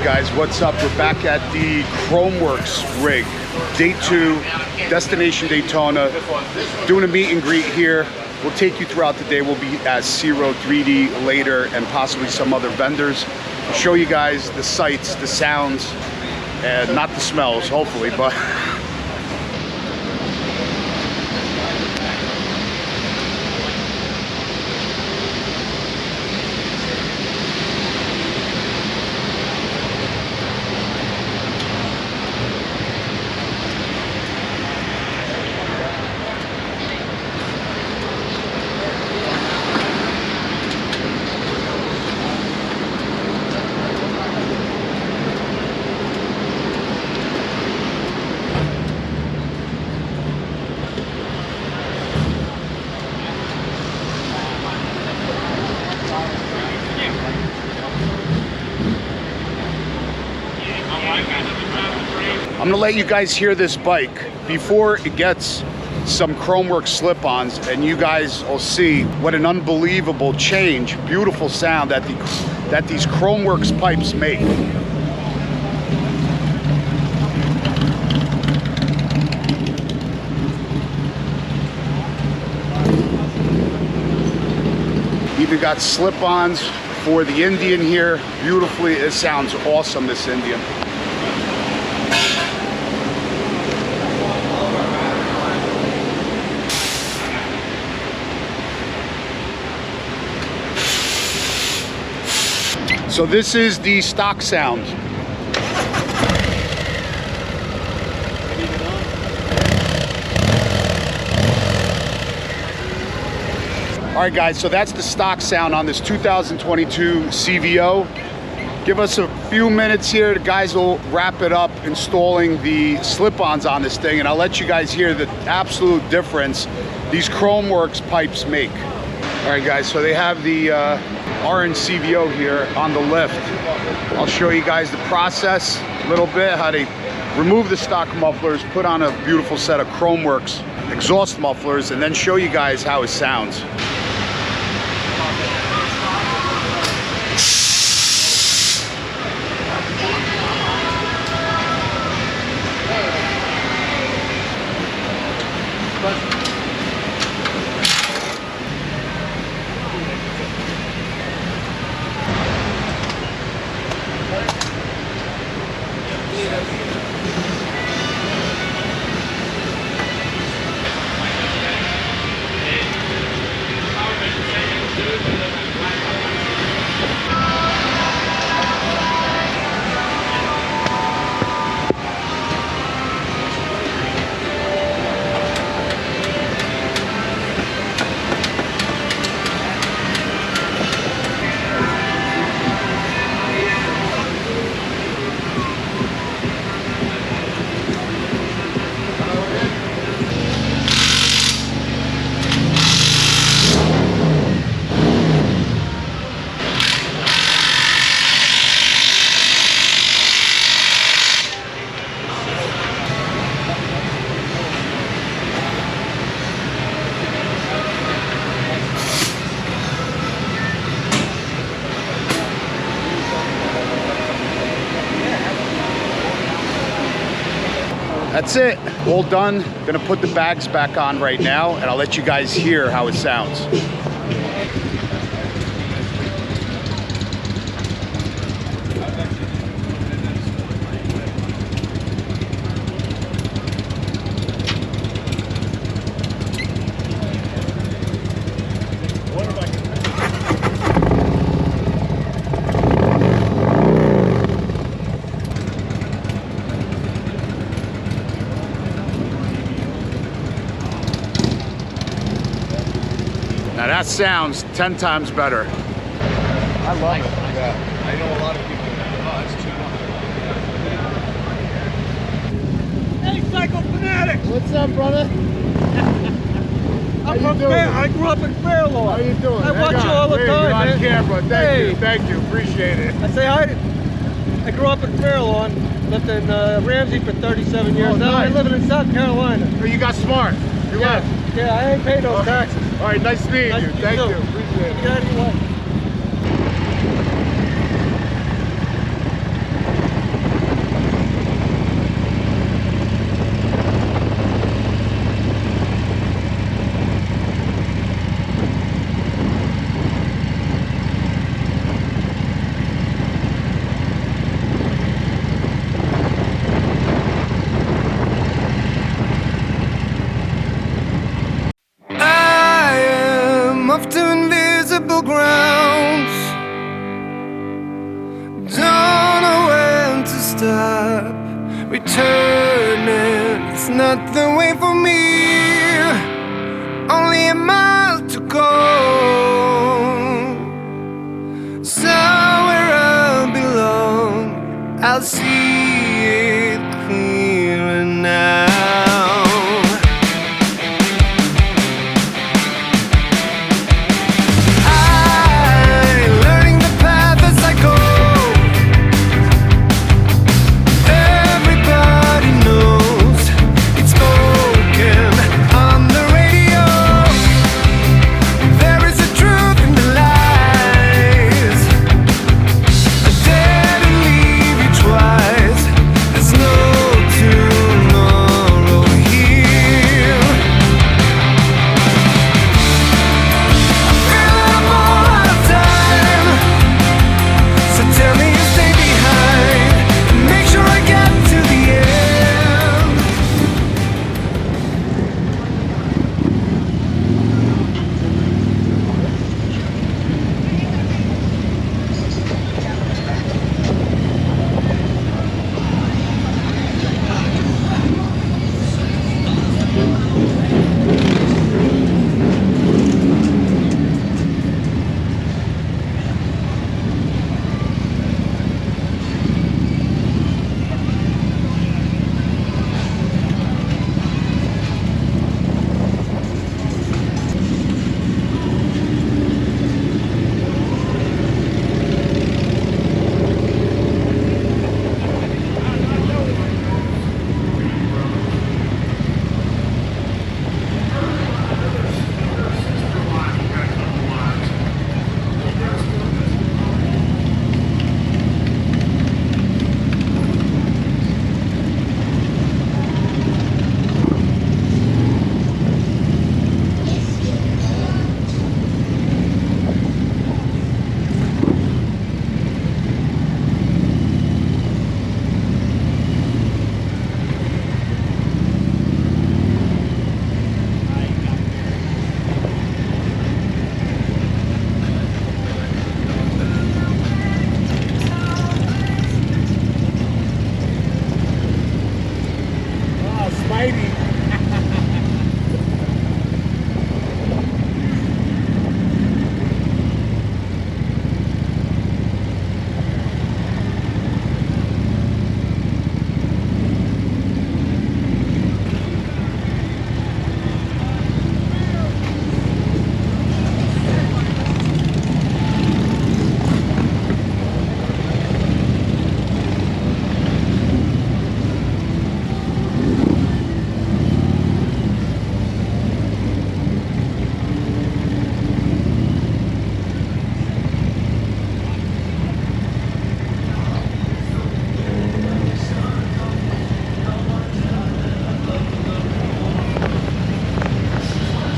Alright guys, what's up? We're back at the Chromeworks rig. Day 2, destination Daytona. Doing a meet and greet here. We'll take you throughout the day. We'll be at Zero 3D later and possibly some other vendors. We'll show you guys the sights, the sounds, and not the smells, hopefully, but I'm gonna let you guys hear this bike before it gets some Chromeworks slip-ons, and you guys will see what an unbelievable change, beautiful sound that these Chromeworks pipes make. Even got slip-ons for the Indian here. Beautifully, it sounds awesome, this Indian. So this is the stock sound. All right guys, so that's the stock sound on this 2022 CVO. Give us a few minutes here. The guys will wrap it up installing the slip-ons on this thing, and I'll let you guys hear the absolute difference these Chromeworks pipes make. All right guys, so they have the orange CVO here on the lift. I'll show you guys the process a little bit, how they remove the stock mufflers, put on a beautiful set of Chromeworks exhaust mufflers, and then show you guys how it sounds. That's it, all done. Gonna put the bags back on right now, and I'll let you guys hear how it sounds. Now that sounds 10 times better. I love it. Yeah. I know a lot of people that, it's too much. Hey, Psycho Fanatix! What's up, brother? I'm from I grew up in Fairlawn. How you doing? I watch you all the time, man. man. On camera. Thank you, appreciate it. I say hi. I grew up in Fairlawn, lived in Ramsey for 37 years. Now nice. I'm living in South Carolina. So you got smart. You left. Yeah, I ain't paid no taxes. All right, nice meeting you. Thank you. Appreciate it. You got any grounds. Don't know when to stop. Returning, it's not the way for me. Only a mile to go. Somewhere I belong, I'll see it clearer now.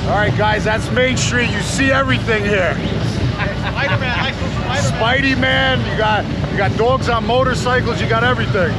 All right, guys, that's Main Street. You see everything here. Spider-Man, I saw Spider-Man. Spidey Man, you got dogs on motorcycles, you got everything.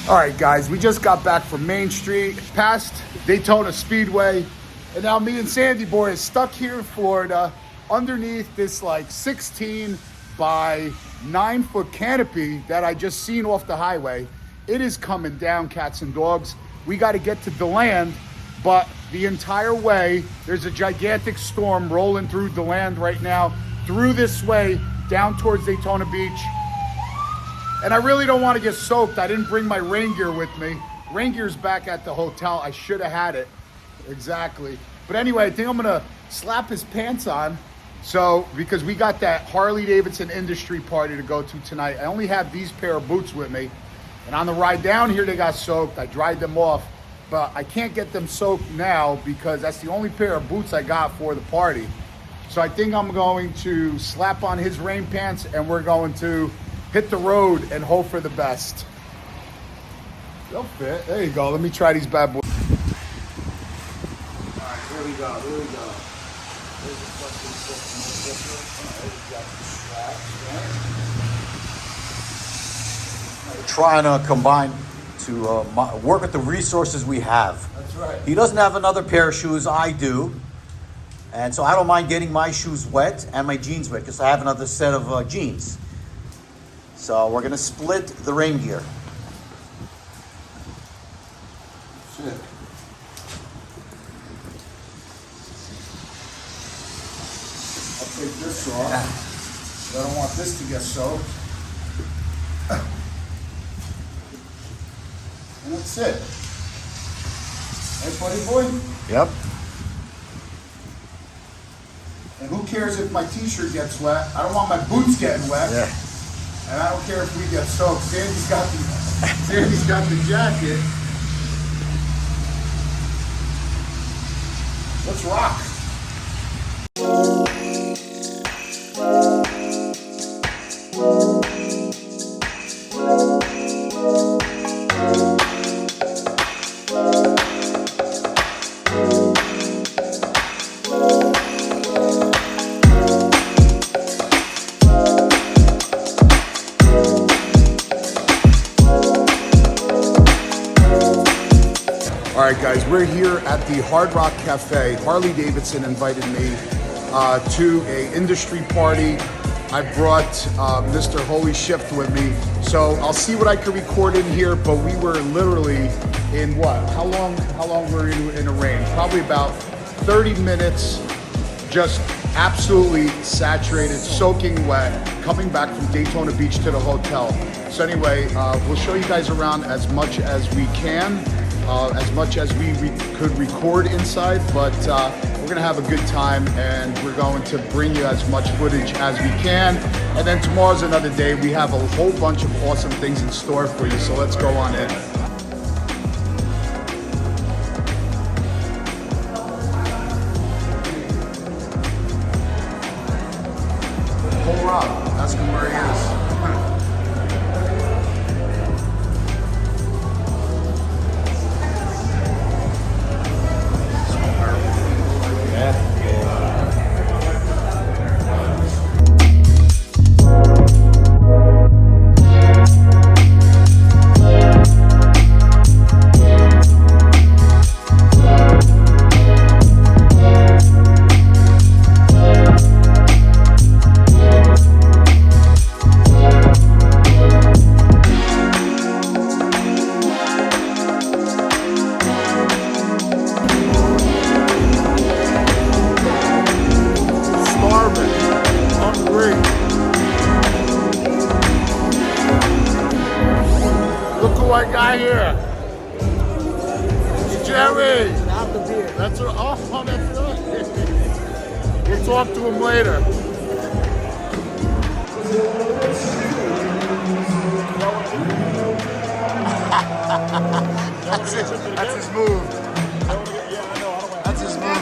All right, guys, we just got back from Main Street, past Daytona Speedway, and now me and Sandy Boy is stuck here in Florida underneath this like 16 by 9 foot canopy that I just seen off the highway. It is coming down, cats and dogs. We got to get to DeLand, but the entire way, there's a gigantic storm rolling through DeLand right now, through this way, down towards Daytona Beach. And I really don't want to get soaked. I didn't bring my rain gear with me. Rain gear's back at the hotel. I should have had it. Exactly. But anyway, I think I'm gonna slap his pants on. So, because we got that Harley Davidson industry party to go to tonight. I only have these pair of boots with me. And on the ride down here, they got soaked. I dried them off. But I can't get them soaked now because that's the only pair of boots I got for the party. So I think I'm going to slap on his rain pants and we're going to hit the road and hope for the best. They'll fit. There you go. Let me try these bad boys. All right, here we go. Here we go. There's the fucking system. All right, we got the straps. Right. Trying to combine to work with the resources we have. That's right. He doesn't have another pair of shoes. I do. And so I don't mind getting my shoes wet and my jeans wet because I have another set of jeans. So we're going to split the rain gear. Shit. I'll take this off. I don't want this to get soaked. And that's it. Hey, buddy boy? Yep. And who cares if my t-shirt gets wet? I don't want my boots getting wet. Yeah. And I don't care if we get soaked. Sandy's got the jacket. Let's rock. All right, guys, we're here at the Hard Rock Cafe. Harley Davidson invited me to a industry party. I brought Mr. Holy Shift with me, so I'll see what I can record in here. But we were literally in what? How long were we in the rain? Probably about 30 minutes, just absolutely saturated, soaking wet, coming back from Daytona Beach to the hotel. So anyway, we'll show you guys around as much as we can. As much as we could record inside, but we're gonna have a good time and we're going to bring you as much footage as we can. And then tomorrow's another day. We have a whole bunch of awesome things in store for you, so let's go on in. Whole Rob, ask him where he is. Look who I got here. It's Jerry. That's right. Oh, that's right. We'll talk to him later. That's his move. That's his move.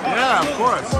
Yeah, of course.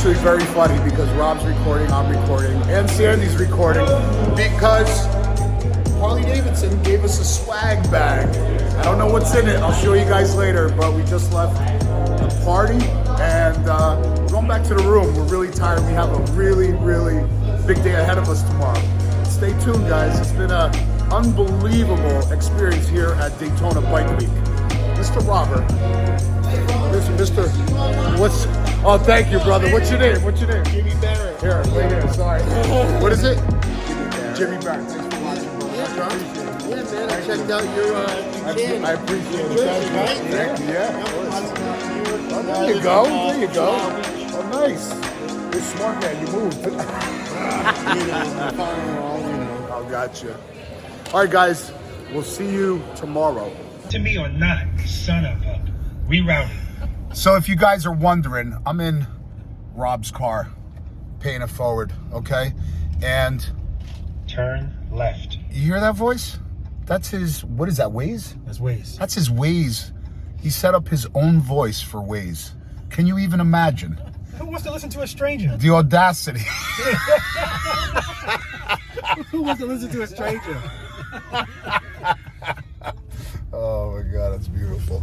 actually very funny because Rob's recording, I'm recording, and Sandy's recording because Harley Davidson gave us a swag bag. I don't know what's in it. I'll show you guys later, but we just left the party and we're going back to the room. We're really tired. We have a really, really big day ahead of us tomorrow. Stay tuned, guys. It's been an unbelievable experience here at Daytona Bike Week. Mr. Robert. Mr. What's... Oh, thank you, brother. What's your name? What's your name? Jimmy Barrett. Here, right here. Sorry. What is it? Jimmy Barrett. Thanks for watching, brother. Yeah, man, I checked out your channel. I appreciate it. Right? Yeah. Oh, there you go. There you go. Oh, nice. You're smart, man. You moved. Oh, gotcha. All right, guys. We'll see you tomorrow. To me or not, son of a rerouting. So if you guys are wondering, I'm in Rob's car, paying it forward, okay? And Turn left. you hear that voice? That's his, what is that, Waze? That's Waze. That's his Waze. He set up his own voice for Waze. Can you even imagine? Who wants to listen to a stranger? The audacity. Who wants to listen to a stranger? Oh my God, that's beautiful.